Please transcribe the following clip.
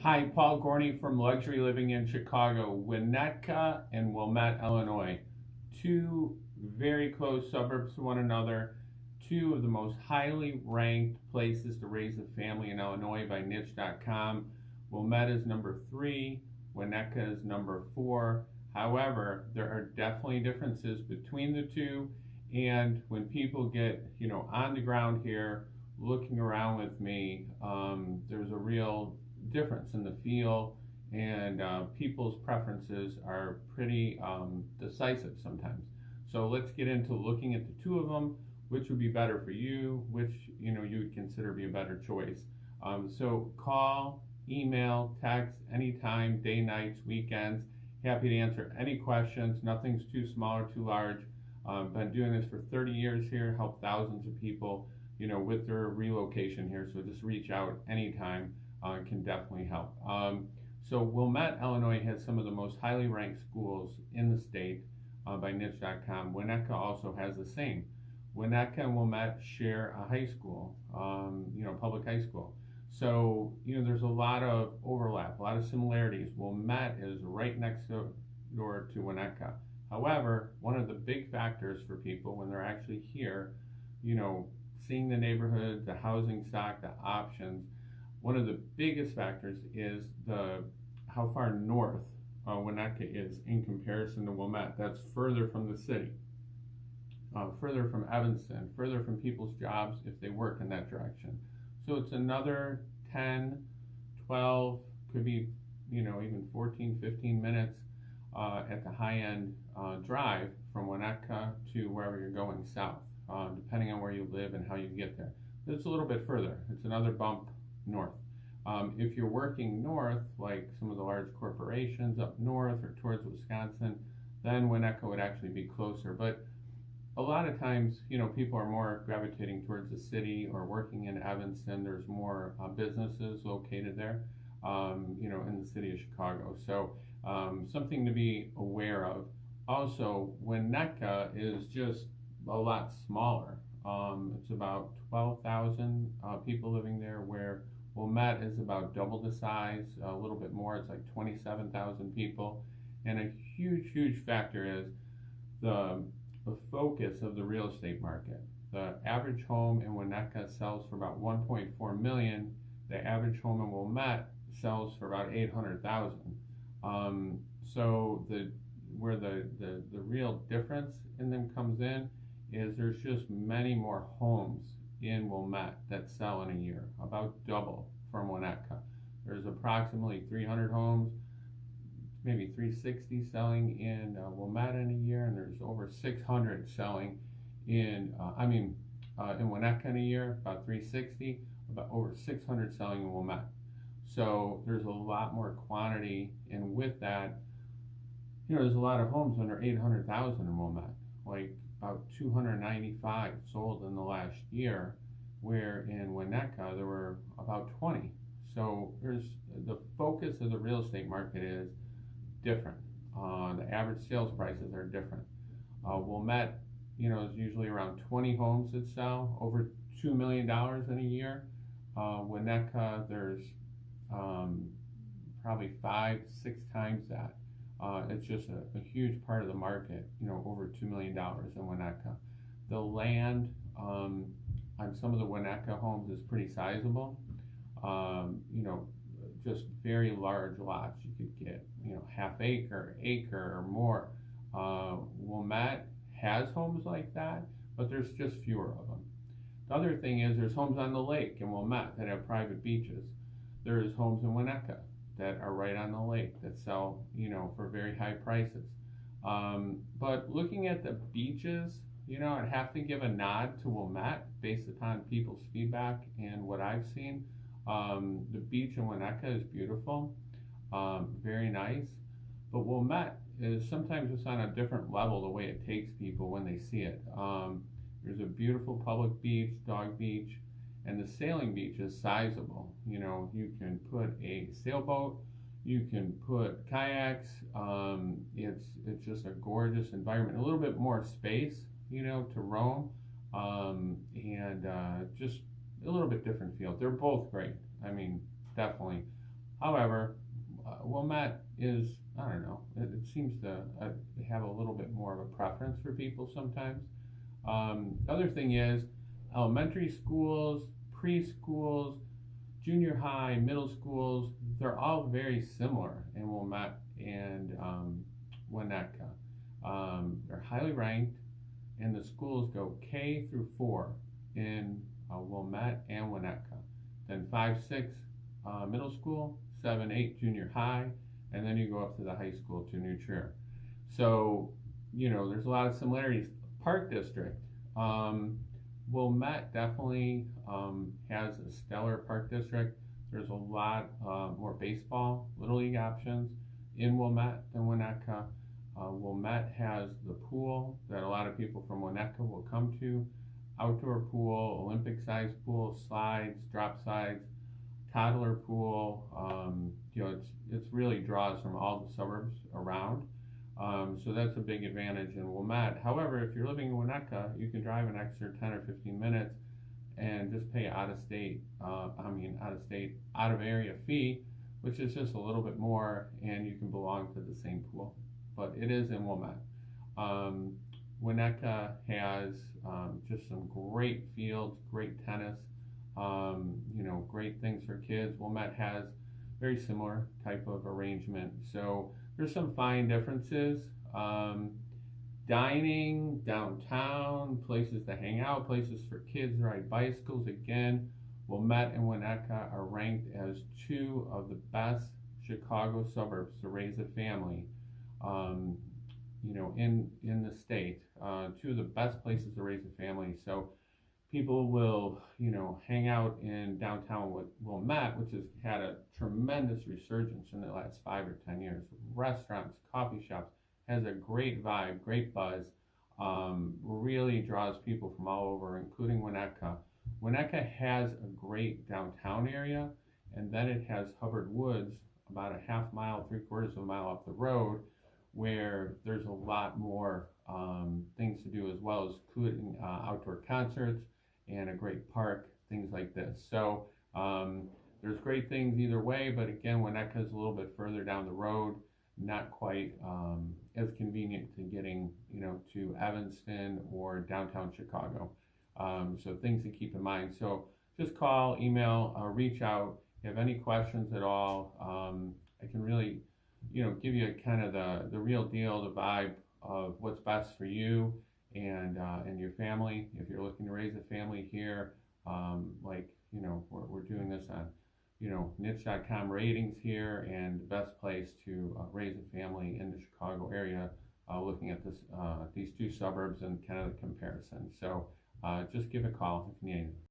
Hi, Paul Gorney from Luxury Living in Chicago, Winnetka and Wilmette, Illinois. Two very close suburbs to one another, two of the most highly ranked places to raise a family in Illinois by niche.com. Wilmette is number 3, Winnetka is number 4. However, there are definitely differences between the two, and when people get, on the ground here, looking around with me, there's a real difference in the feel, and people's preferences are pretty decisive sometimes. So let's get into looking at the two of them, which would be better for you, which you would consider be a better choice. So call, email, text anytime, day, nights, weekends. Happy to answer any questions. Nothing's too small or too large. Been doing this for 30 years here, helped thousands of people with their relocation here. So just reach out anytime. Can definitely help. So Wilmette, Illinois has some of the most highly ranked schools in the state by niche.com. Winnetka also has the same. Winnetka and Wilmette share a high school, public high school. So, there's a lot of overlap, a lot of similarities. Wilmette is right next door to Winnetka. However, one of the big factors for people when they're actually here, seeing the neighborhood, the housing stock, the options, one of the biggest factors is how far north Winnetka is in comparison to Wilmette. That's further from the city, further from Evanston, further from people's jobs if they work in that direction. So it's another 10, 12, could be, even 14, 15 minutes at the high end drive from Winnetka to wherever you're going south, depending on where you live and how you get there. It's a little bit further. It's another bump north. If you're working north, like some of the large corporations up north or towards Wisconsin, then Winnetka would actually be closer. But a lot of times, people are more gravitating towards the city or working in Evanston. There's more businesses located there, in the city of Chicago. So something to be aware of. Also, Winnetka is just a lot smaller. It's about 12,000 people living there, where Wilmette is about double the size, a little bit more. It's like 27,000 people. And a huge factor is the focus of the real estate market. The average home in Winnetka sells for about 1.4 million. The average home in Wilmette sells for about 800,000. So where the real difference in them comes in is there's just many more homes in Wilmette that sell in a year, about double from Winnetka. There's approximately 300 homes, maybe 360 selling in Wilmette in a year, and there's over 600 selling in Winnetka in a year, about 360, about over 600 selling in Wilmette. So there's a lot more quantity, and with that, there's a lot of homes under 800,000 in Wilmette, like about 295 sold in the last year, where in Winnetka there were about 20. So there's the focus of the real estate market is different. The average sales prices are different. Wilmette, is usually around 20 homes that sell over $2 million in a year. Winnetka, there's probably 5-6 times that. It's just a huge part of the market, over $2 million in Winnetka. The land on some of the Winnetka homes is pretty sizable. Just very large lots. You could get, half acre, acre or more. Wilmette has homes like that, but there's just fewer of them. The other thing is there's homes on the lake in Wilmette that have private beaches. There's homes in Winnetka that are right on the lake that sell, for very high prices. But looking at the beaches, I'd have to give a nod to Wilmette based upon people's feedback and what I've seen. The beach in Winnetka is beautiful, very nice, but Wilmette is sometimes just on a different level the way it takes people when they see it. There's a beautiful public beach, dog beach, and the sailing beach is sizable. You can put a sailboat, you can put kayaks. It's just a gorgeous environment, a little bit more space, to roam, and just a little bit different feel. They're both great. I mean, definitely. However, Wilmette is, I don't know, it seems to have a little bit more of a preference for people sometimes. Other thing is elementary schools, preschools, junior high, middle schools, they're all very similar in Wilmette and Winnetka. They're highly ranked, and the schools go K through 4 in Wilmette and Winnetka. Then 5, 6 middle school, 7, 8 junior high, and then you go up to the high school to New Trier. So, there's a lot of similarities. Park District. Wilmette definitely has a stellar park district. There's a lot more baseball, Little League options in Wilmette than Winnetka. Wilmette has the pool that a lot of people from Winnetka will come to. Outdoor pool, Olympic-sized pool, slides, drop slides, toddler pool. It's really draws from all the suburbs around. So that's a big advantage in Wilmette. However, if you're living in Winnetka, you can drive an extra 10 or 15 minutes and just pay out of area fee, which is just a little bit more, and you can belong to the same pool. But it is in Wilmette. Winnetka has just some great fields, great tennis, great things for kids. Wilmette has very similar type of arrangement. So there's some fine differences. Dining, downtown, places to hang out, places for kids to ride bicycles. Again, Wilmette and Winnetka are ranked as 2 of the best Chicago suburbs to raise a family. In the state, 2 of the best places to raise a family. So people will, hang out in downtown Wilmette, which has had a tremendous resurgence in the last 5 or 10 years. Restaurants, coffee shops, has a great vibe, great buzz, really draws people from all over, including Winnetka. Winnetka has a great downtown area, and then it has Hubbard Woods about a half mile, 3/4 of a mile up the road, where there's a lot more things to do, as well as including outdoor concerts and a great park, things like this. So there's great things either way, but again, Winnetka is a little bit further down the road, not quite as convenient to getting, to Evanston or downtown Chicago. So things to keep in mind. So just call, email, reach out. If you have any questions at all, I can really, give you kind of the real deal, the vibe of what's best for you and your family. If you're looking to raise a family here, we're doing this on, niche.com ratings here, and the best place to raise a family in the Chicago area, looking at these 2 suburbs and kind of the comparison. So just give a call if you need anything.